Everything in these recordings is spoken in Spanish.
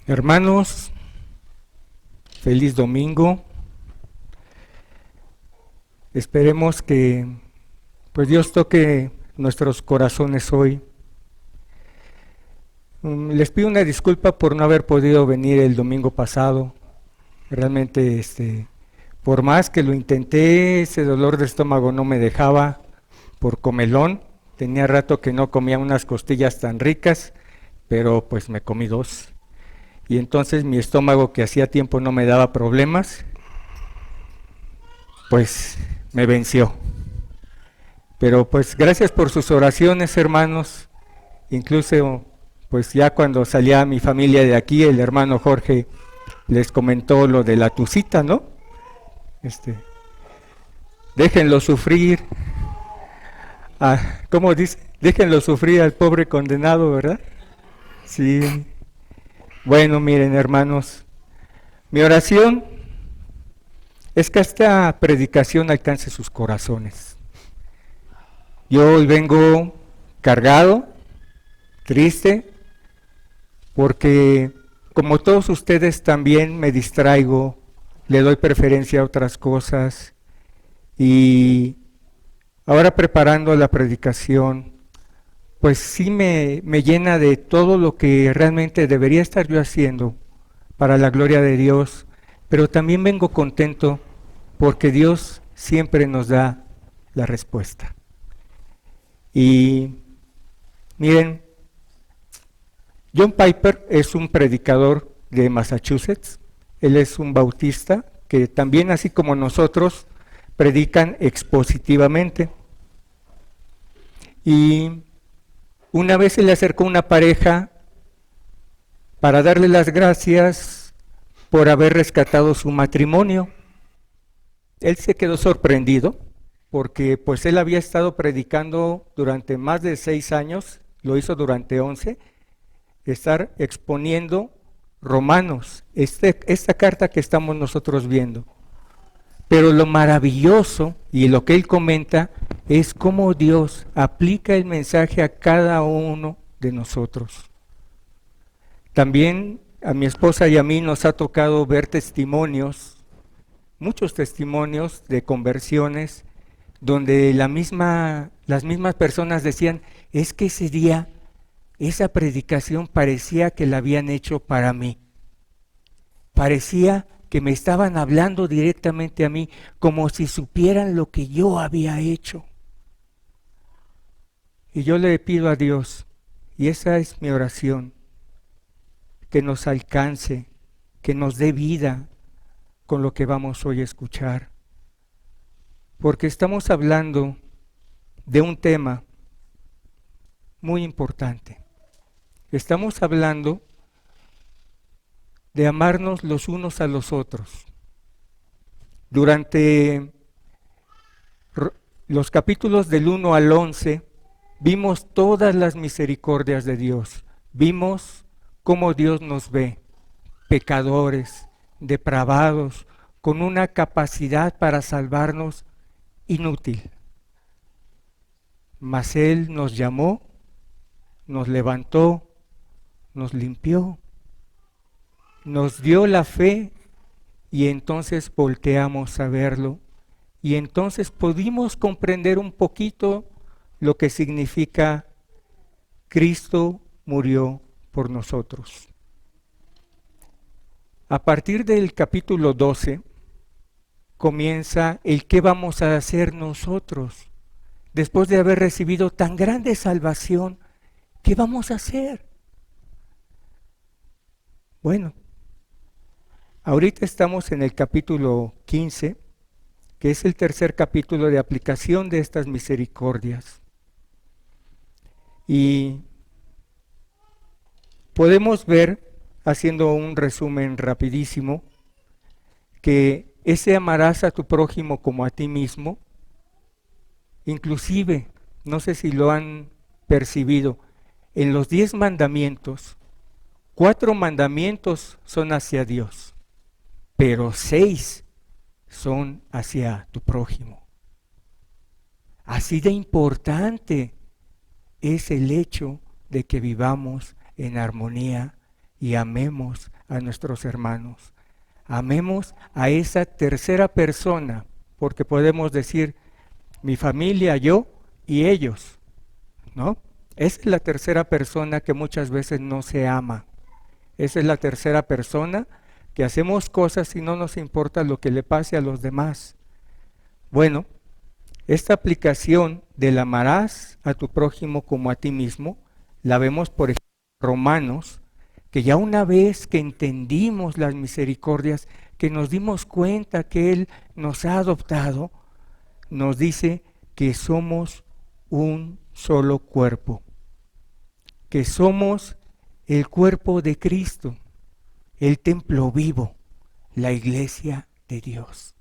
Hermanos, feliz domingo. Esperemos que pues Dios toque nuestros corazones hoy. Les pido una disculpa por no haber podido venir el domingo pasado. Realmente por más que lo intenté, ese dolor de estómago no me dejaba por comelón. Tenía rato que no comía unas costillas tan ricas, pero pues me comí dos. Y entonces mi estómago, que hacía tiempo no me daba problemas, pues me venció. Pero pues gracias por sus oraciones, hermanos. Incluso pues ya cuando salía mi familia de aquí, el hermano Jorge les comentó lo de la tucita, ¿no? Déjenlo sufrir. ¿Cómo dice? Déjenlo sufrir al pobre condenado, ¿verdad? Sí. Bueno, miren, hermanos, mi oración es que esta predicación alcance sus corazones. Yo hoy vengo cargado, triste, porque como todos ustedes también me distraigo, le doy preferencia a otras cosas y ahora preparando la predicación, pues sí me llena de todo lo que realmente debería estar yo haciendo para la gloria de Dios, pero también vengo contento porque Dios siempre nos da la respuesta. Y miren, John Piper es un predicador de Massachusetts. Él es un bautista que también, así como nosotros, predican expositivamente. Y una vez se le acercó una pareja para darle las gracias por haber rescatado su matrimonio. Él se quedó sorprendido porque pues él había estado predicando durante más de 6 años, lo hizo durante 11, estar exponiendo Romanos, esta carta que estamos nosotros viendo. Pero lo maravilloso y lo que él comenta es cómo Dios aplica el mensaje a cada uno de nosotros. También a mi esposa y a mí nos ha tocado ver testimonios, muchos testimonios de conversiones, donde las mismas personas decían, es que ese día esa predicación parecía que la habían hecho para mí. Parecía que me estaban hablando directamente a mí, como si supieran lo que yo había hecho. Y yo le pido a Dios, y esa es mi oración, que nos alcance, que nos dé vida con lo que vamos hoy a escuchar. Porque estamos hablando de un tema muy importante. Estamos hablando de amarnos los unos a los otros. Durante los capítulos del 1 al 11 vimos todas las misericordias de Dios. Vimos cómo Dios nos ve, pecadores, depravados, con una capacidad para salvarnos inútil. Mas Él nos llamó, nos levantó, nos limpió, nos dio la fe y entonces volteamos a verlo y entonces pudimos comprender un poquito lo que significa Cristo murió por nosotros. A partir del capítulo 12 comienza el qué vamos a hacer nosotros después de haber recibido tan grande salvación. ¿Qué vamos a hacer? Bueno, ahorita estamos en el capítulo 15, que es el tercer capítulo de aplicación de estas misericordias. Y podemos ver, haciendo un resumen rapidísimo, que ese amarás a tu prójimo como a ti mismo, inclusive, no sé si lo han percibido, en los 10 mandamientos, 4 mandamientos son hacia Dios, pero 6 son hacia tu prójimo. Así de importante es el hecho de que vivamos en armonía y amemos a nuestros hermanos. Amemos a esa tercera persona, porque podemos decir mi familia, yo y ellos, ¿no? Esa es la tercera persona que muchas veces no se ama. Esa es la tercera persona que hacemos cosas y no nos importa lo que le pase a los demás. Bueno, esta aplicación del amarás a tu prójimo como a ti mismo, la vemos por ejemplo en Romanos, que ya una vez que entendimos las misericordias, que nos dimos cuenta que Él nos ha adoptado, nos dice que somos un solo cuerpo, que somos el cuerpo de Cristo, el templo vivo, la iglesia de Dios.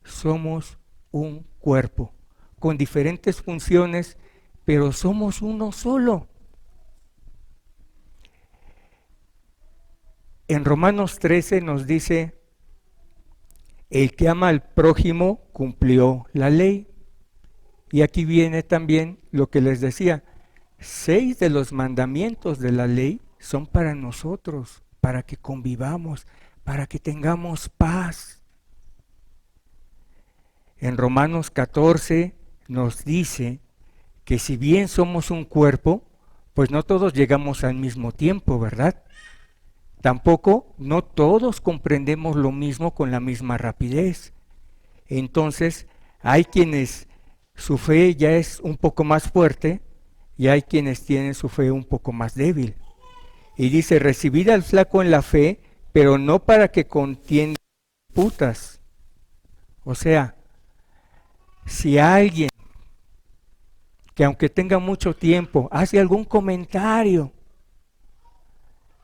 Somos un cuerpo con diferentes funciones, pero somos uno solo. En Romanos 13 nos dice, el que ama al prójimo cumplió la ley. Y aquí viene también lo que les decía, 6 de los mandamientos de la ley son para nosotros, para que convivamos, para que tengamos paz. En Romanos 14 nos dice que si bien somos un cuerpo, pues no todos llegamos al mismo tiempo, ¿verdad? Tampoco no todos comprendemos lo mismo con la misma rapidez. Entonces, hay quienes su fe ya es un poco más fuerte y hay quienes tienen su fe un poco más débil. Y dice, recibid al flaco en la fe, pero no para que contienda disputas. O sea, si alguien que aunque tenga mucho tiempo hace algún comentario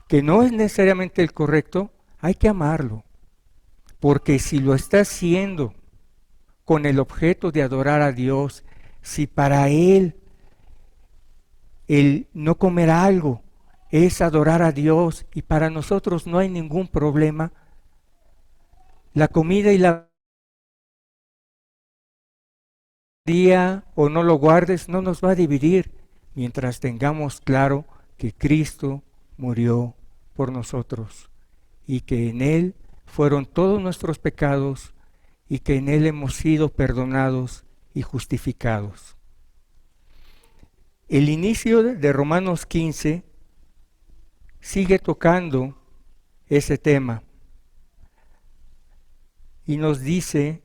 que no es necesariamente el correcto, hay que amarlo. Porque si lo está haciendo con el objeto de adorar a Dios, si para él el no comer algo es adorar a Dios y para nosotros no hay ningún problema, la comida y la día o no lo guardes no nos va a dividir mientras tengamos claro que Cristo murió por nosotros y que en Él fueron todos nuestros pecados y que en Él hemos sido perdonados y justificados. El inicio de Romanos 15 sigue tocando ese tema y nos dice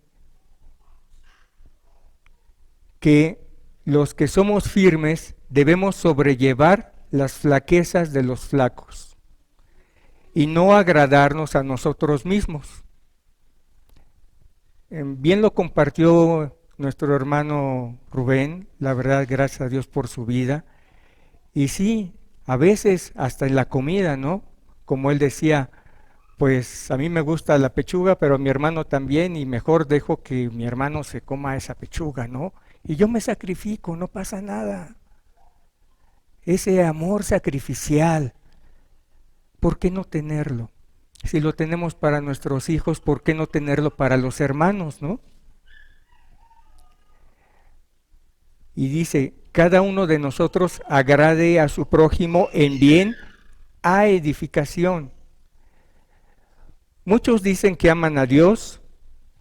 que los que somos firmes debemos sobrellevar las flaquezas de los flacos y no agradarnos a nosotros mismos. Bien lo compartió nuestro hermano Rubén, la verdad, gracias a Dios por su vida. Y sí, a veces hasta en la comida, ¿no? Como él decía, pues a mí me gusta la pechuga, pero a mi hermano también, y mejor dejo que mi hermano se coma esa pechuga, ¿no? Y yo me sacrifico, no pasa nada. Ese amor sacrificial, ¿por qué no tenerlo? Si lo tenemos para nuestros hijos, ¿por qué no tenerlo para los hermanos, no? Y dice, cada uno de nosotros agrade a su prójimo en bien a edificación. Muchos dicen que aman a Dios,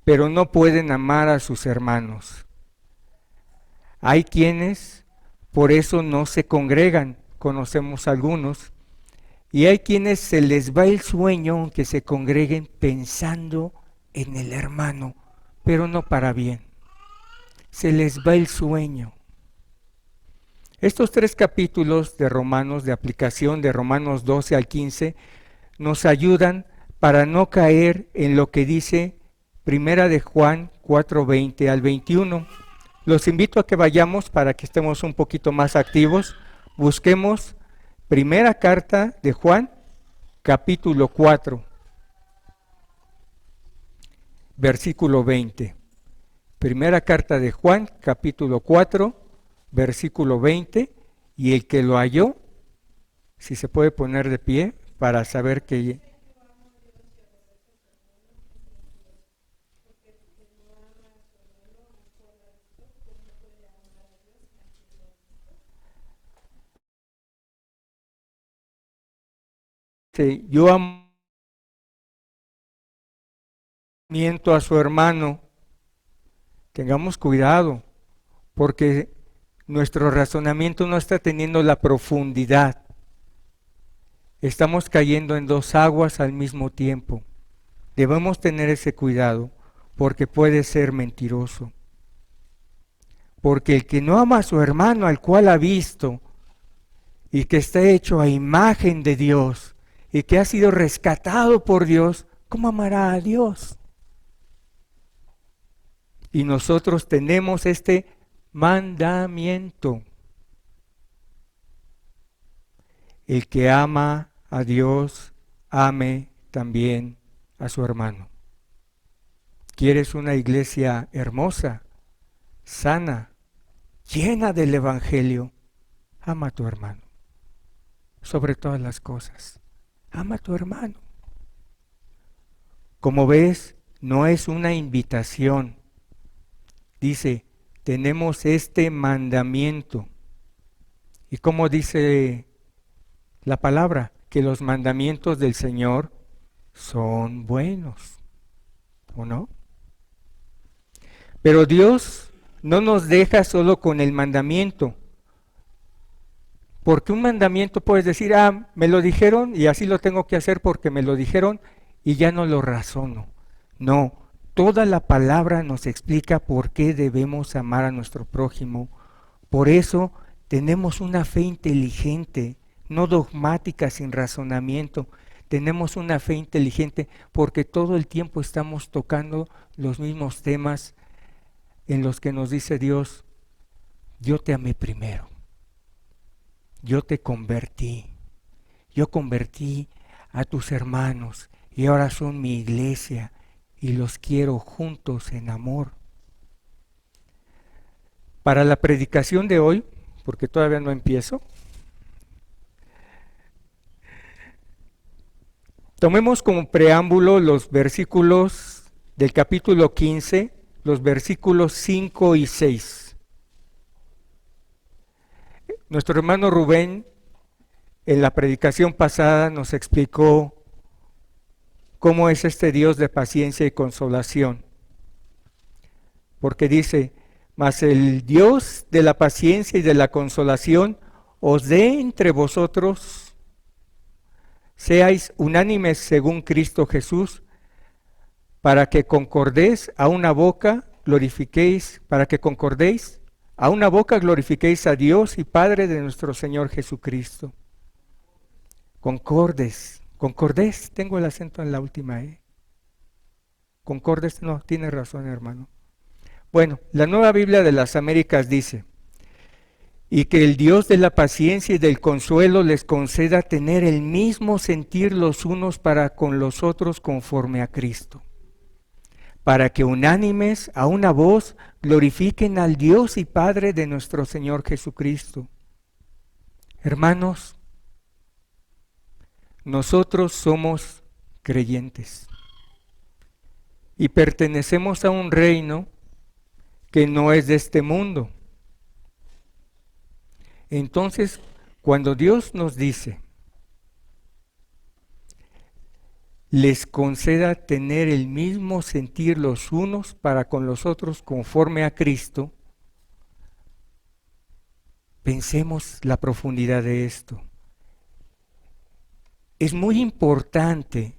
pero no pueden amar a sus hermanos. Hay quienes por eso no se congregan, conocemos algunos, y hay quienes se les va el sueño aunque se congreguen pensando en el hermano, pero no para bien. Se les va el sueño. Estos 3 capítulos de Romanos, de aplicación de Romanos 12 al 15, nos ayudan para no caer en lo que dice Primera de Juan 4:20 al 21. Los invito a que vayamos para que estemos un poquito más activos. Busquemos Primera carta de Juan, capítulo 4, versículo 20. Primera carta de Juan, capítulo 4, versículo 20, y el que lo halló, si se puede poner de pie para saber que Sí, yo amo a su hermano, tengamos cuidado, porque nuestro razonamiento no está teniendo la profundidad. Estamos cayendo en dos aguas al mismo tiempo. Debemos tener ese cuidado, porque puede ser mentiroso. Porque el que no ama a su hermano al cual ha visto, y que está hecho a imagen de Dios, y que ha sido rescatado por Dios, ¿cómo amará a Dios? Y nosotros tenemos este mandamiento. El que ama a Dios, ame también a su hermano. ¿Quieres una iglesia hermosa, sana, llena del Evangelio? Ama a tu hermano. Sobre todas las cosas, ama a tu hermano. Como ves, no es una invitación. Dice, tenemos este mandamiento. ¿Y cómo dice la palabra? Que los mandamientos del Señor son buenos, ¿o no? Pero Dios no nos deja solo con el mandamiento. Porque un mandamiento puedes decir, me lo dijeron y así lo tengo que hacer porque me lo dijeron y ya no lo razono. No, toda la palabra nos explica por qué debemos amar a nuestro prójimo. Por eso tenemos una fe inteligente, no dogmática, sin razonamiento. Tenemos una fe inteligente porque todo el tiempo estamos tocando los mismos temas en los que nos dice Dios, yo te amé primero. Yo te convertí, yo convertí a tus hermanos y ahora son mi iglesia y los quiero juntos en amor. Para la predicación de hoy, porque todavía no empiezo, tomemos como preámbulo los versículos del capítulo 15, los versículos 5 y 6. Nuestro hermano Rubén en la predicación pasada nos explicó cómo es este Dios de paciencia y consolación. Porque dice, mas el Dios de la paciencia y de la consolación os dé entre vosotros, seáis unánimes según Cristo Jesús, para que concordéis a una boca, glorifiquéis, para que concordéis a una boca, glorifiquéis a Dios y Padre de nuestro Señor Jesucristo. Concordés, tengo el acento en la última E. Concordes, no, tiene razón, hermano. Bueno, la Nueva Biblia de las Américas dice, y que el Dios de la paciencia y del consuelo les conceda tener el mismo sentir los unos para con los otros conforme a Cristo, para que unánimes a una voz glorifiquen al Dios y Padre de nuestro Señor Jesucristo. Hermanos, nosotros somos creyentes y pertenecemos a un reino que no es de este mundo. Entonces, cuando Dios nos dice, les conceda tener el mismo sentir los unos para con los otros conforme a Cristo, pensemos la profundidad de esto. Es muy importante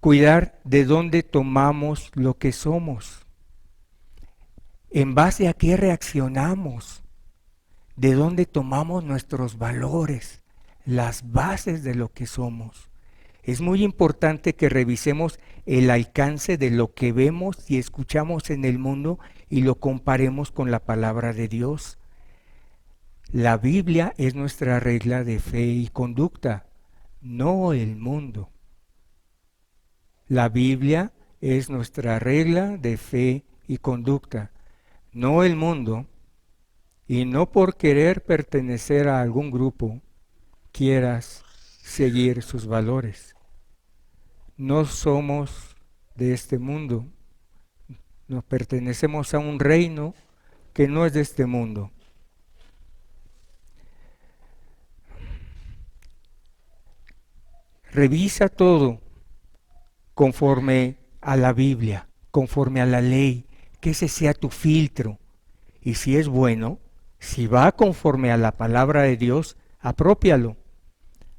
cuidar de dónde tomamos lo que somos, en base a qué reaccionamos, de dónde tomamos nuestros valores, las bases de lo que somos. Es muy importante que revisemos el alcance de lo que vemos y escuchamos en el mundo y lo comparemos con la palabra de Dios. La Biblia es nuestra regla de fe y conducta, no el mundo. La Biblia es nuestra regla de fe y conducta, no el mundo, y no por querer pertenecer a algún grupo quieras seguir sus valores. No somos de este mundo, nos pertenecemos a un reino que no es de este mundo. Revisa todo conforme a la Biblia, conforme a la ley, que ese sea tu filtro. Y si es bueno, si va conforme a la palabra de Dios, apropialo.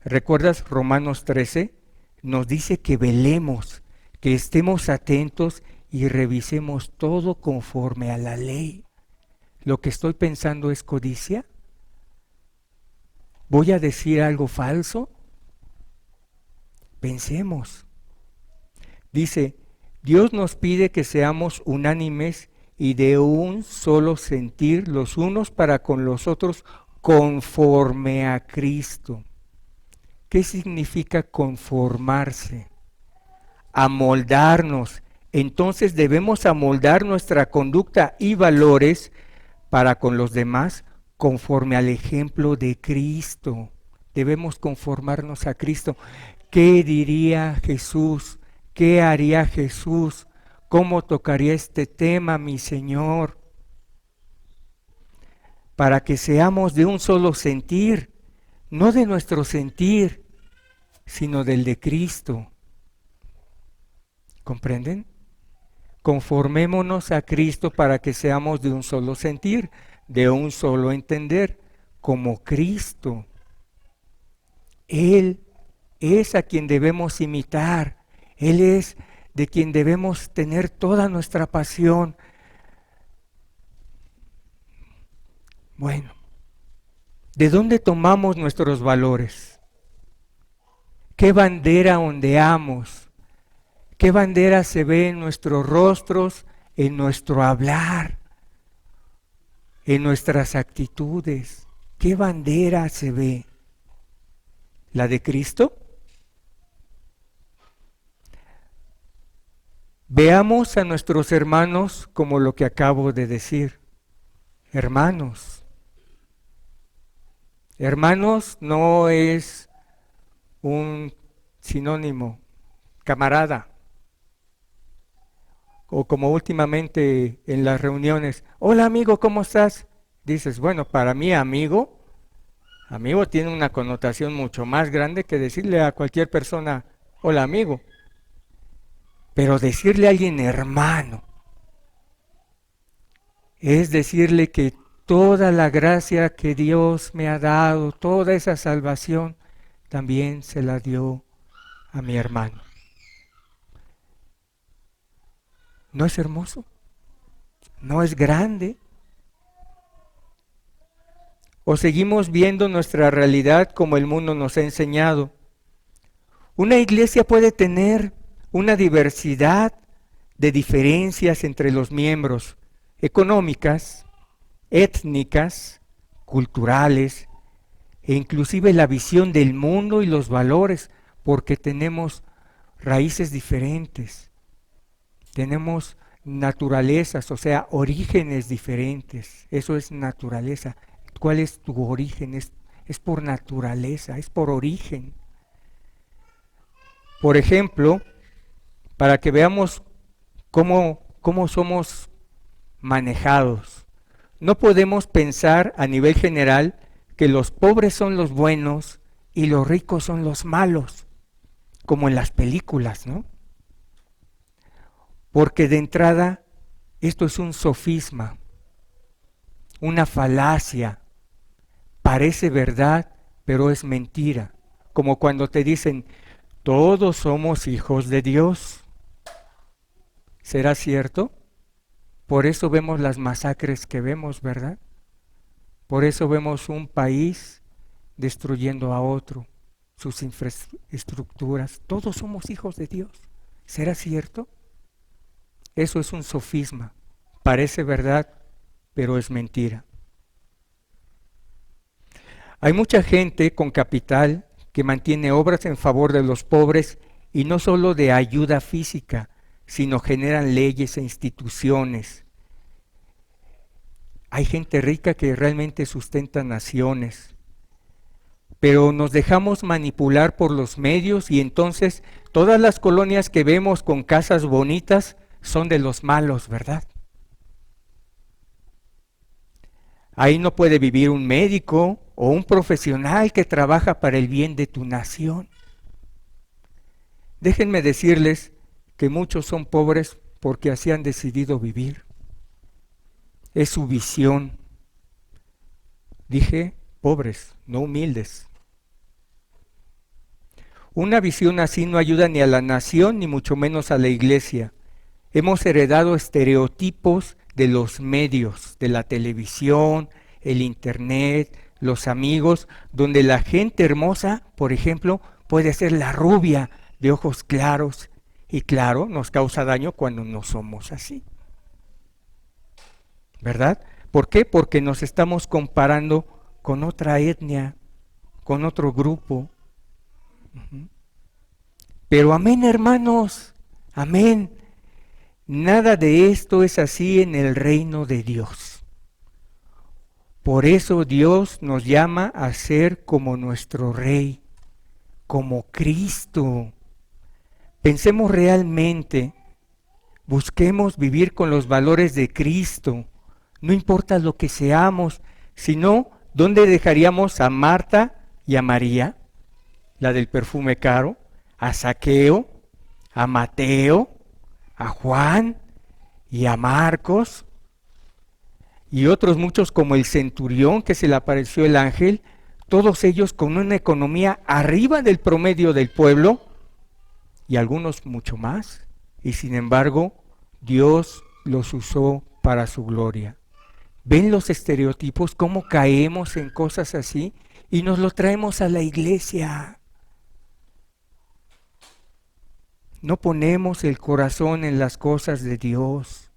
¿Recuerdas Romanos 13? Nos dice que velemos, que estemos atentos y revisemos todo conforme a la ley. ¿Lo que estoy pensando es codicia? ¿Voy a decir algo falso? Pensemos. Dice, Dios nos pide que seamos unánimes y de un solo sentir los unos para con los otros conforme a Cristo. ¿Qué significa conformarse? Amoldarnos. Entonces debemos amoldar nuestra conducta y valores para con los demás conforme al ejemplo de Cristo. Debemos conformarnos a Cristo. ¿Qué diría Jesús? ¿Qué haría Jesús? ¿Cómo tocaría este tema, mi Señor? Para que seamos de un solo sentir, no de nuestro sentir, sino del de Cristo. ¿Comprenden? Conformémonos a Cristo para que seamos de un solo sentir, de un solo entender, como Cristo. Él es a quien debemos imitar. Él es de quien debemos tener toda nuestra pasión. Bueno, ¿de dónde tomamos nuestros valores? ¿Qué bandera ondeamos? ¿Qué bandera se ve en nuestros rostros, en nuestro hablar, en nuestras actitudes? ¿Qué bandera se ve? ¿La de Cristo? Veamos a nuestros hermanos como lo que acabo de decir. Hermanos. Hermanos no es un sinónimo, camarada. O como últimamente en las reuniones, hola amigo, ¿cómo estás? Dices, bueno, para mí amigo tiene una connotación mucho más grande que decirle a cualquier persona, hola amigo. Pero decirle a alguien hermano es decirle que toda la gracia que Dios me ha dado, toda esa salvación, también se la dio a mi hermano. ¿No es hermoso? ¿No es grande? ¿O seguimos viendo nuestra realidad como el mundo nos ha enseñado? Una iglesia puede tener una diversidad de diferencias entre los miembros, económicas, étnicas, culturales, e inclusive la visión del mundo y los valores, porque tenemos raíces diferentes, tenemos naturalezas, o sea, orígenes diferentes. Eso es naturaleza. ¿Cuál es tu origen? Es por naturaleza, es por origen. Por ejemplo, para que veamos cómo somos manejados. No podemos pensar a nivel general que los pobres son los buenos y los ricos son los malos, como en las películas, ¿no? Porque de entrada esto es un sofisma, una falacia. Parece verdad, pero es mentira. Como cuando te dicen, todos somos hijos de Dios. ¿Será cierto? Por eso vemos las masacres que vemos, ¿verdad? Por eso vemos un país destruyendo a otro, sus infraestructuras. Todos somos hijos de Dios. ¿Será cierto? Eso es un sofisma. Parece verdad, pero es mentira. Hay mucha gente con capital que mantiene obras en favor de los pobres y no solo de ayuda física, sino generan leyes e instituciones. Hay gente rica que realmente sustenta naciones, pero nos dejamos manipular por los medios y entonces todas las colonias que vemos con casas bonitas son de los malos, ¿verdad? Ahí no puede vivir un médico o un profesional que trabaja para el bien de tu nación. Déjenme decirles que muchos son pobres porque así han decidido vivir. Es su visión. Dije pobres, no humildes. Una visión así no ayuda ni a la nación ni mucho menos a la iglesia. Hemos heredado estereotipos de los medios, de la televisión, el internet, los amigos, donde la gente hermosa, por ejemplo, puede ser la rubia de ojos claros. Y claro, nos causa daño cuando no somos así. ¿Verdad? ¿Por qué? Porque nos estamos comparando con otra etnia, con otro grupo. Pero amén, hermanos, amén. Nada de esto es así en el reino de Dios. Por eso Dios nos llama a ser como nuestro Rey, como Cristo. Pensemos realmente, busquemos vivir con los valores de Cristo. No importa lo que seamos, sino ¿dónde dejaríamos a Marta y a María? La del perfume caro, a Zaqueo, a Mateo, a Juan y a Marcos y otros muchos como el centurión que se le apareció el ángel, todos ellos con una economía arriba del promedio del pueblo y algunos mucho más, y sin embargo Dios los usó para su gloria. ¿Ven los estereotipos, cómo caemos en cosas así y nos lo traemos a la iglesia? No ponemos el corazón en las cosas de Dios.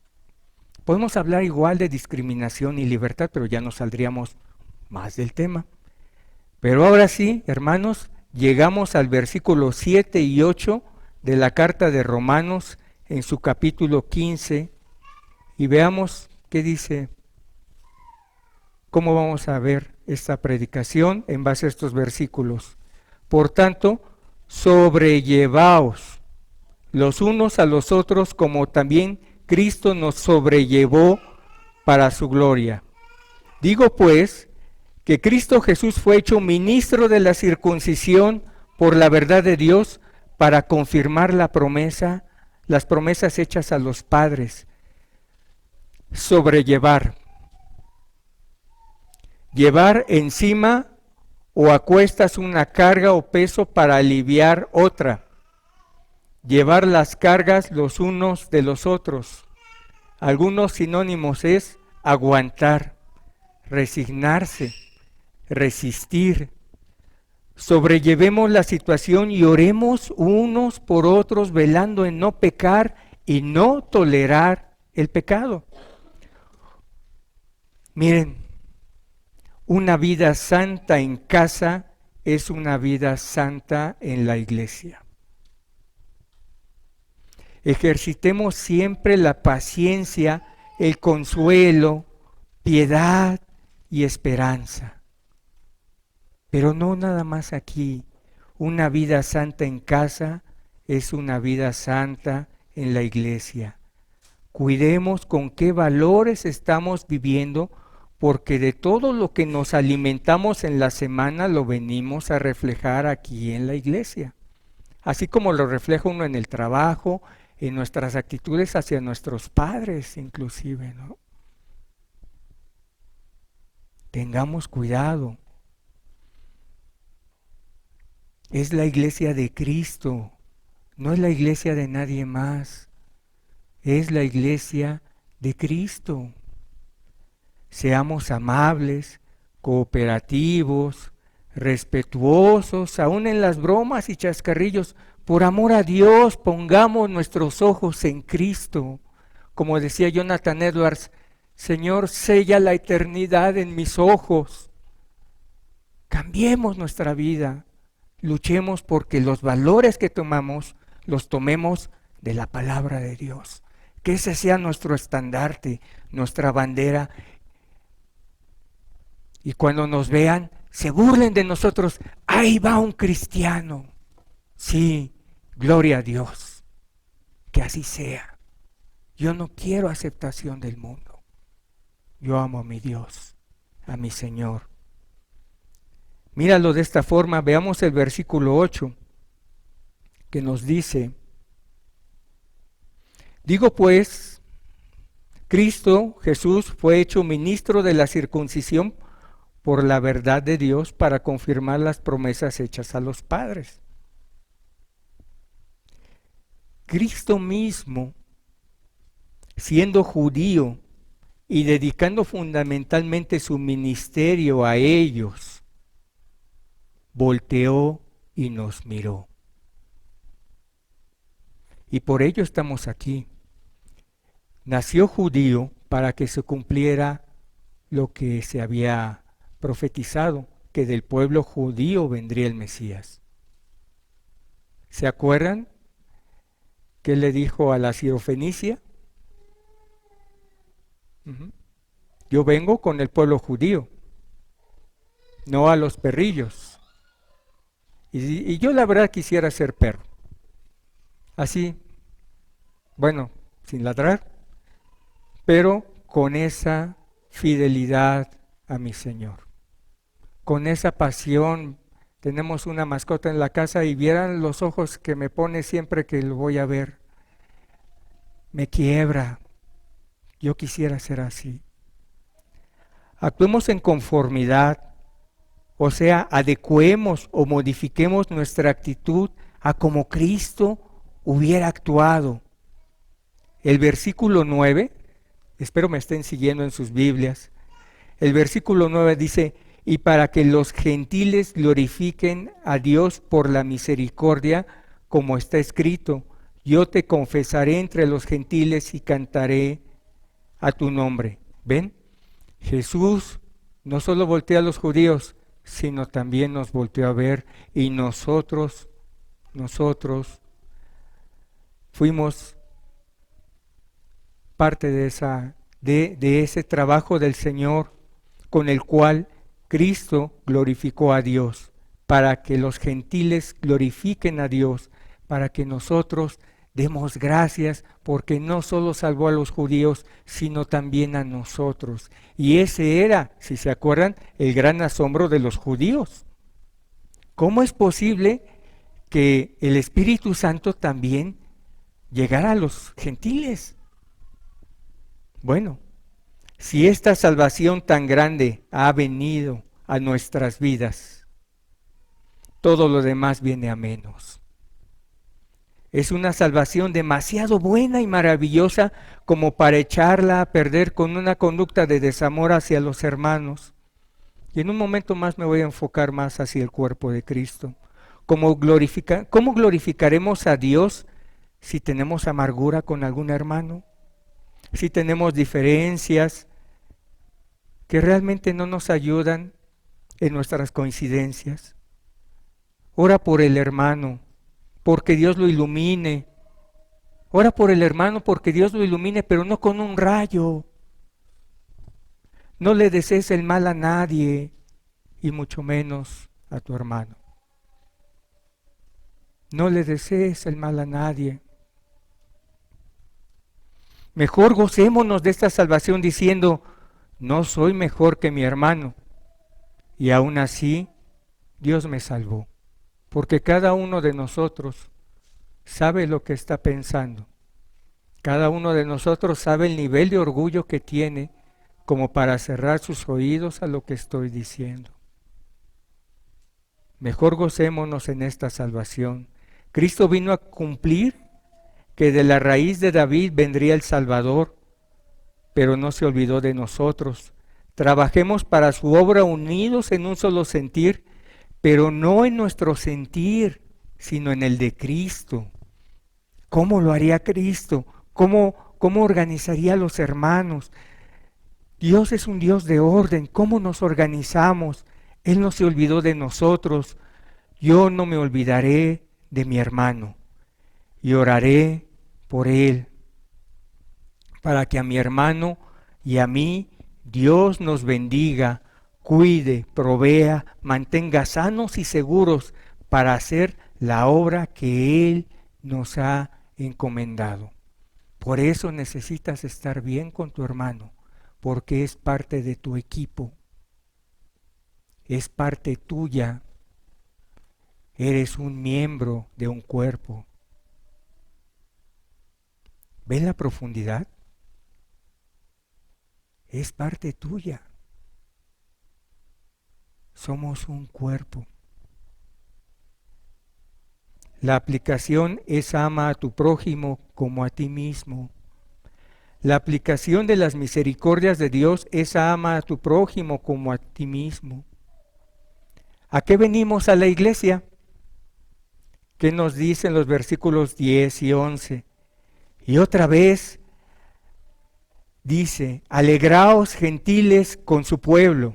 Podemos hablar igual de discriminación y libertad, pero ya nos saldríamos más del tema. Pero ahora sí, hermanos, llegamos al versículo 7 y 8 de la carta de Romanos en su capítulo 15 y veamos qué dice, cómo vamos a ver esta predicación en base a estos versículos. Por tanto, sobrellevaos los unos a los otros como también Cristo nos sobrellevó para su gloria. Digo pues que Cristo Jesús fue hecho ministro de la circuncisión por la verdad de Dios para confirmar la promesa, las promesas hechas a los padres. Sobrellevar. Llevar encima o a cuestas una carga o peso para aliviar otra. Llevar las cargas los unos de los otros. Algunos sinónimos es aguantar, resignarse, resistir. Sobrellevemos la situación y oremos unos por otros, velando en no pecar y no tolerar el pecado. Miren, una vida santa en casa es una vida santa en la iglesia. Ejercitemos siempre la paciencia, el consuelo, piedad y esperanza. Pero no nada más aquí. Una vida santa en casa es una vida santa en la iglesia. Cuidemos con qué valores estamos viviendo, porque de todo lo que nos alimentamos en la semana lo venimos a reflejar aquí en la iglesia. Así como lo refleja uno en el trabajo, en nuestras actitudes hacia nuestros padres inclusive, ¿no? Tengamos cuidado. Es la iglesia de Cristo, no es la iglesia de nadie más. Es la iglesia de Cristo. Seamos amables, cooperativos, respetuosos, aún en las bromas y chascarrillos. Por amor a Dios, pongamos nuestros ojos en Cristo. Como decía Jonathan Edwards, Señor, sella la eternidad en mis ojos. Cambiemos nuestra vida. Luchemos porque los valores que tomamos, los tomemos de la palabra de Dios. Que ese sea nuestro estandarte, nuestra bandera. Y cuando nos vean, se burlen de nosotros. Ahí va un cristiano. Sí, gloria a Dios. Que así sea. Yo no quiero aceptación del mundo. Yo amo a mi Dios, a mi Señor. Míralo de esta forma, veamos el versículo 8. que nos dice: digo pues, Cristo Jesús fue hecho ministro de la circuncisión por la verdad de Dios para confirmar las promesas hechas a los padres. Cristo mismo, siendo judío y dedicando fundamentalmente su ministerio a ellos, volteó y nos miró. Y por ello estamos aquí. Nació judío para que se cumpliera lo que se había profetizado, que del pueblo judío vendría el Mesías. ¿Se acuerdan qué le dijo a la sirofenicia? Yo vengo con el pueblo judío, no a los perrillos. Y yo la verdad quisiera ser perro. Así, bueno, sin ladrar, pero con esa fidelidad a mi Señor, con esa pasión. Tenemos una mascota en la casa y vieran los ojos que me pone siempre que lo voy a ver. Me quiebra. Yo quisiera ser así. Actuemos en conformidad, o sea, adecuemos o modifiquemos nuestra actitud a como Cristo hubiera actuado. El versículo 9, espero me estén siguiendo en sus Biblias, el versículo 9 dice: y para que los gentiles glorifiquen a Dios por la misericordia, como está escrito: yo te confesaré entre los gentiles y cantaré a tu nombre. ¿Ven? Jesús no solo voltea a los judíos, sino también nos volteó a ver, y nosotros fuimos parte de ese trabajo del Señor, con el cual Cristo glorificó a Dios, para que los gentiles glorifiquen a Dios, para que nosotros demos gracias, porque no solo salvó a los judíos, sino también a nosotros. Y ese era, si se acuerdan, el gran asombro de los judíos. ¿Cómo es posible que el Espíritu Santo también llegara a los gentiles? Bueno, si esta salvación tan grande ha venido a nuestras vidas, todo lo demás viene a menos. Es una salvación demasiado buena y maravillosa como para echarla a perder con una conducta de desamor hacia los hermanos. Y en un momento más me voy a enfocar más hacia el cuerpo de Cristo. ¿Cómo glorificaremos a Dios si tenemos amargura con algún hermano? Si tenemos diferencias que realmente no nos ayudan en nuestras coincidencias. Ora por el hermano, porque Dios lo ilumine. Ora por el hermano porque Dios lo ilumine, pero no con un rayo. No le desees el mal a nadie, y mucho menos a tu hermano. No le desees el mal a nadie. Mejor gocémonos de esta salvación diciendo: no soy mejor que mi hermano, y aún así Dios me salvó. Porque cada uno de nosotros sabe lo que está pensando. Cada uno de nosotros sabe el nivel de orgullo que tiene como para cerrar sus oídos a lo que estoy diciendo. Mejor gocémonos en esta salvación. Cristo vino a cumplir que de la raíz de David vendría el Salvador, pero no se olvidó de nosotros. Trabajemos para su obra unidos en un solo sentir, pero no en nuestro sentir, sino en el de Cristo. ¿Cómo lo haría Cristo? ¿Cómo organizaría a los hermanos? Dios es un Dios de orden. ¿Cómo nos organizamos? Él no se olvidó de nosotros. Yo no me olvidaré de mi hermano y oraré por él, para que a mi hermano y a mí Dios nos bendiga, cuide, provea, mantenga sanos y seguros para hacer la obra que Él nos ha encomendado. Por eso necesitas estar bien con tu hermano, porque es parte de tu equipo, es parte tuya. Eres un miembro de un cuerpo. ¿Ven la profundidad? Es parte tuya. Somos un cuerpo. La aplicación es ama a tu prójimo como a ti mismo. La aplicación de las misericordias de Dios es ama a tu prójimo como a ti mismo. ¿A qué venimos a la iglesia? ¿Qué nos dicen los versículos 10 y 11? Y otra vez dice, alegraos gentiles con su pueblo.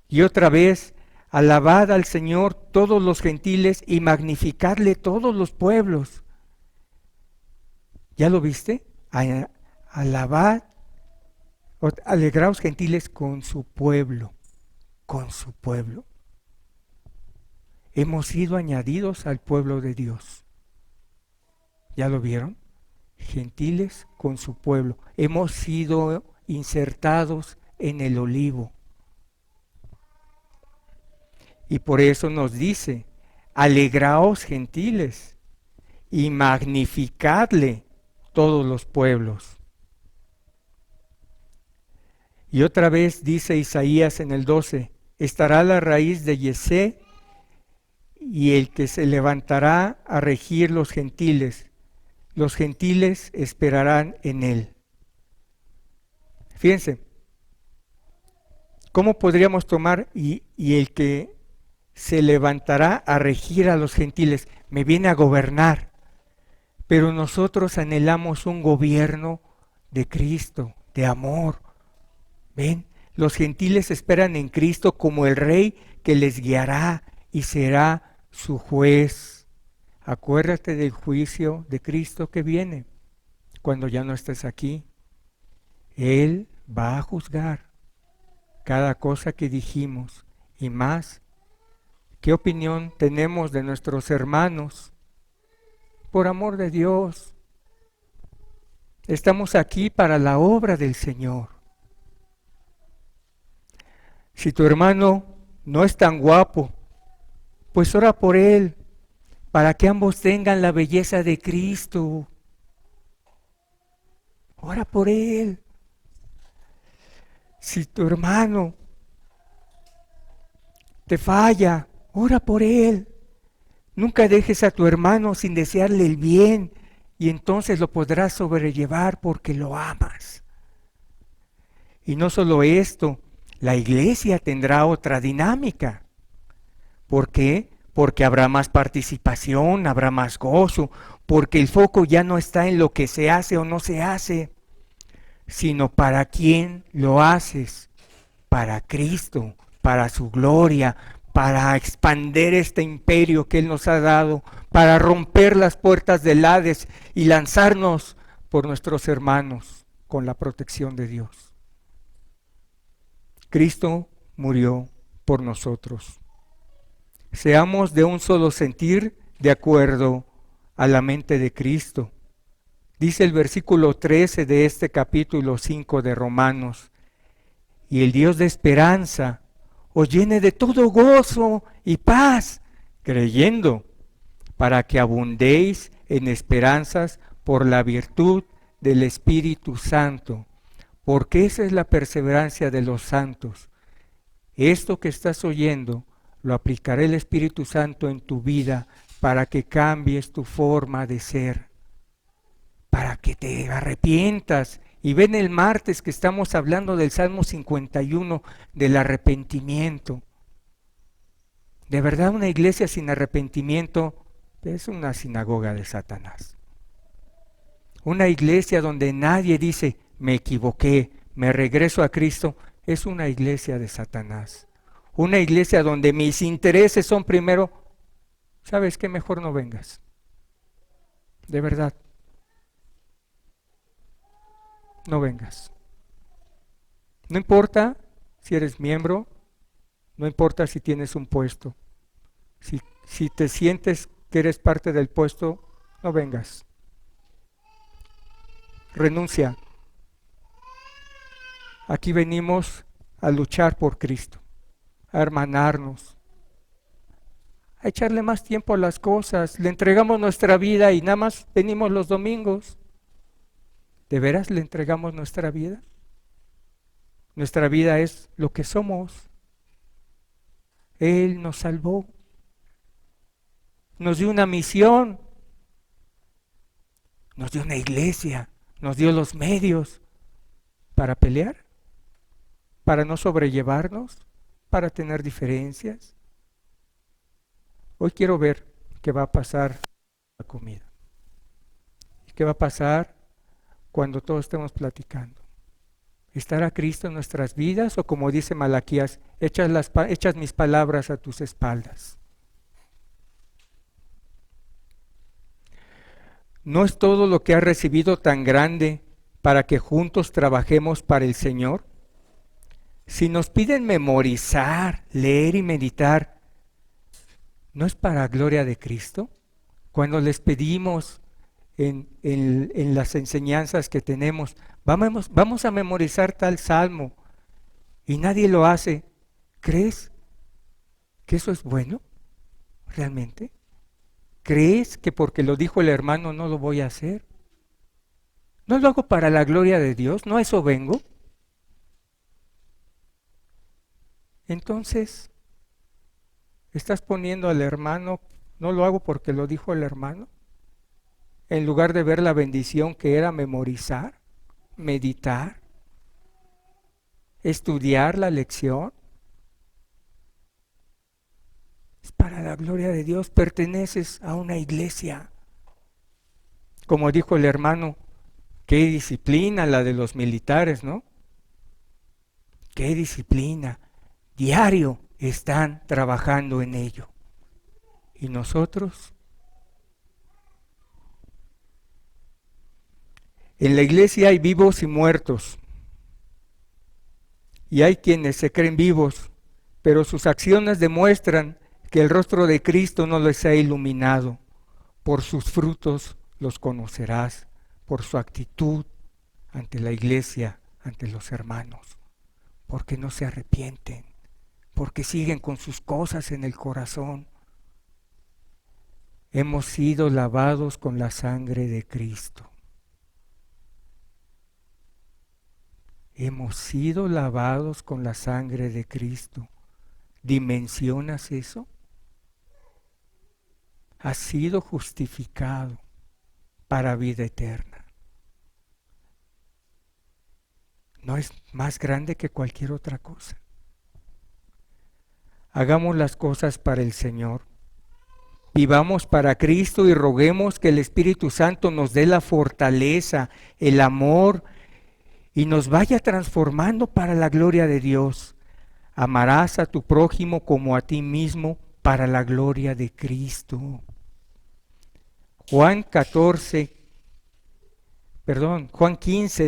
Y otra vez, alabad al Señor todos los gentiles y magnificadle todos los pueblos. ¿Ya lo viste? Alabad, alegraos gentiles con su pueblo, con su pueblo. Hemos sido añadidos al pueblo de Dios. ¿Ya lo vieron? Gentiles con su pueblo. Hemos sido insertados en el olivo. Y por eso nos dice, alegraos gentiles y magnificadle todos los pueblos. Y otra vez dice Isaías en el 12, estará la raíz de Yesé y el que se levantará a regir los gentiles esperarán en él. Fíjense, ¿cómo podríamos tomar y el que se levantará a regir a los gentiles? Me viene a gobernar, pero nosotros anhelamos un gobierno de Cristo, de amor. ¿Ven? Los gentiles esperan en Cristo como el Rey que les guiará y será su juez. Acuérdate del juicio de Cristo que viene cuando ya no estés aquí. Él va a juzgar cada cosa que dijimos y más. ¿Qué opinión tenemos de nuestros hermanos? Por amor de Dios, estamos aquí para la obra del Señor. Si tu hermano no es tan guapo, pues ora por él, para que ambos tengan la belleza de Cristo. Ora por él. Si tu hermano te falla, ora por él. Nunca dejes a tu hermano sin desearle el bien y entonces lo podrás sobrellevar porque lo amas. Y no solo esto, la iglesia tendrá otra dinámica. ¿Por qué? Porque habrá más participación, habrá más gozo, porque el foco ya no está en lo que se hace o no se hace, sino para quién lo haces, para Cristo, para su gloria, para expandir este imperio que Él nos ha dado, para romper las puertas del Hades y lanzarnos por nuestros hermanos con la protección de Dios. Cristo murió por nosotros. Seamos de un solo sentir de acuerdo a la mente de Cristo. Dice el versículo 13 de este capítulo 5 de Romanos, y el Dios de esperanza os llene de todo gozo y paz, creyendo, para que abundéis en esperanzas por la virtud del Espíritu Santo, porque esa es la perseverancia de los santos. Esto que estás oyendo lo aplicará el Espíritu Santo en tu vida para que cambies tu forma de ser, para que te arrepientas. Y ven el martes que estamos hablando del Salmo 51, del arrepentimiento. De verdad, una iglesia sin arrepentimiento es una sinagoga de Satanás. Una iglesia donde nadie dice, me equivoqué, me regreso a Cristo, es una iglesia de Satanás. Una iglesia donde mis intereses son primero, ¿sabes qué? Mejor no vengas. De verdad. No vengas. No importa si eres miembro, no importa si tienes un puesto. Si te sientes que eres parte del puesto, no vengas. Renuncia. Aquí venimos a luchar por Cristo, a hermanarnos, a echarle más tiempo a las cosas. Le entregamos nuestra vida y nada más venimos los domingos. ¿De veras le entregamos nuestra vida? Nuestra vida es lo que somos. Él nos salvó, nos dio una misión, nos dio una iglesia, nos dio los medios para pelear, para no sobrellevarnos, para tener diferencias. Hoy quiero ver qué va a pasar con la comida. ¿Y qué va a pasar cuando todos estemos platicando? ¿Estará Cristo en nuestras vidas o como dice Malaquías, echas mis palabras a tus espaldas? ¿No es todo lo que has recibido tan grande para que juntos trabajemos para el Señor? Si nos piden memorizar, leer y meditar, ¿no es para gloria de Cristo? Cuando les pedimos en las enseñanzas que tenemos, vamos a memorizar tal salmo y nadie lo hace, ¿crees que eso es bueno realmente? ¿Crees que porque lo dijo el hermano no lo voy a hacer? ¿No lo hago para la gloria de Dios? ¿No a eso vengo? Entonces, ¿estás poniendo al hermano, no lo hago porque lo dijo el hermano? En lugar de ver la bendición que era memorizar, meditar, estudiar la lección. Es para la gloria de Dios, perteneces a una iglesia. Como dijo el hermano, qué disciplina la de los militares, ¿no? Qué disciplina. Diario están trabajando en ello. ¿Y nosotros? En la iglesia hay vivos y muertos. Y hay quienes se creen vivos, pero sus acciones demuestran que el rostro de Cristo no les ha iluminado. Por sus frutos los conocerás, por su actitud ante la iglesia, ante los hermanos, porque no se arrepienten, porque siguen con sus cosas en el corazón. Hemos sido lavados con la sangre de Cristo. Hemos sido lavados con la sangre de Cristo. ¿Dimensionas eso? Has sido justificado para vida eterna. No es más grande que cualquier otra cosa. Hagamos las cosas para el Señor. Vivamos para Cristo y roguemos que el Espíritu Santo nos dé la fortaleza, el amor y nos vaya transformando para la gloria de Dios. Amarás a tu prójimo como a ti mismo para la gloria de Cristo. Juan 15,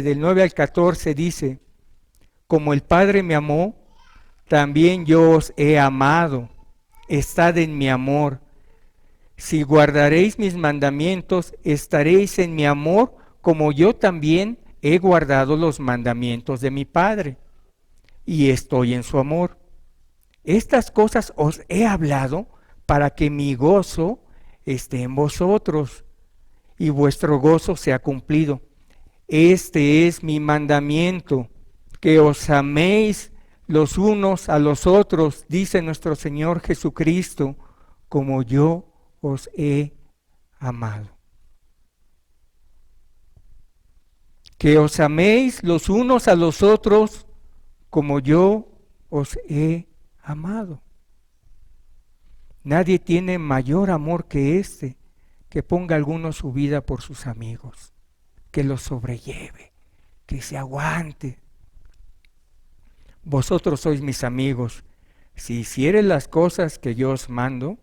del 9 al 14 dice, como el Padre me amó, también yo os he amado. Estad en mi amor. Si guardaréis mis mandamientos, estaréis en mi amor, como yo también he guardado los mandamientos de mi Padre, y estoy en su amor. Estas cosas os he hablado para que mi gozo esté en vosotros, y vuestro gozo sea cumplido. Este es mi mandamiento, que os améis los unos a los otros, dice nuestro Señor Jesucristo, como yo os he amado. Que os améis los unos a los otros como yo os he amado. Nadie tiene mayor amor que este, que ponga alguno su vida por sus amigos, que los sobrelleve, que se aguante. Vosotros sois mis amigos, si hiciereis las cosas que yo os mando,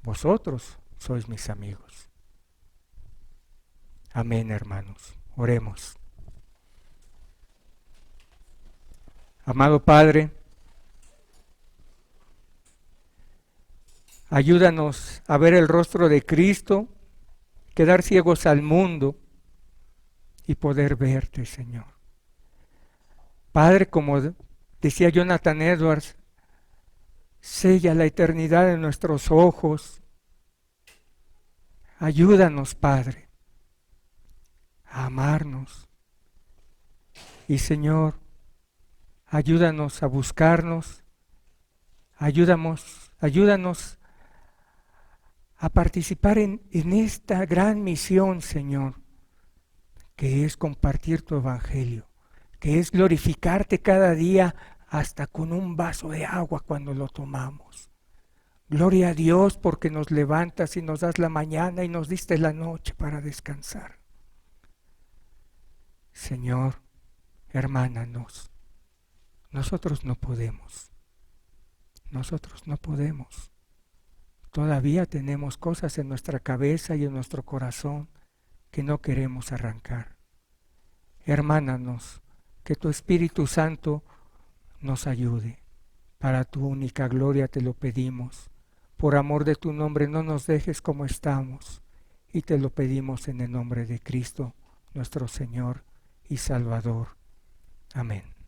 vosotros sois mis amigos. Amén, hermanos. Oremos. Amado Padre, ayúdanos a ver el rostro de Cristo, quedar ciegos al mundo y poder verte, Señor. Padre, como decía Jonathan Edwards, Sella la eternidad en nuestros ojos. Ayúdanos, Padre, a amarnos. Y Señor, ayúdanos a buscarnos, ayúdanos a participar en esta gran misión, Señor, que es compartir tu evangelio, que es glorificarte cada día hasta con un vaso de agua cuando lo tomamos. Gloria a Dios porque nos levantas y nos das la mañana y nos diste la noche para descansar. Señor, hermánanos, nosotros no podemos. Todavía tenemos cosas en nuestra cabeza y en nuestro corazón que no queremos arrancar. Hermánanos, que tu Espíritu Santo nos ayude. Para tu única gloria te lo pedimos. Por amor de tu nombre no nos dejes como estamos. Y te lo pedimos en el nombre de Cristo, nuestro Señor y Salvador. Amén.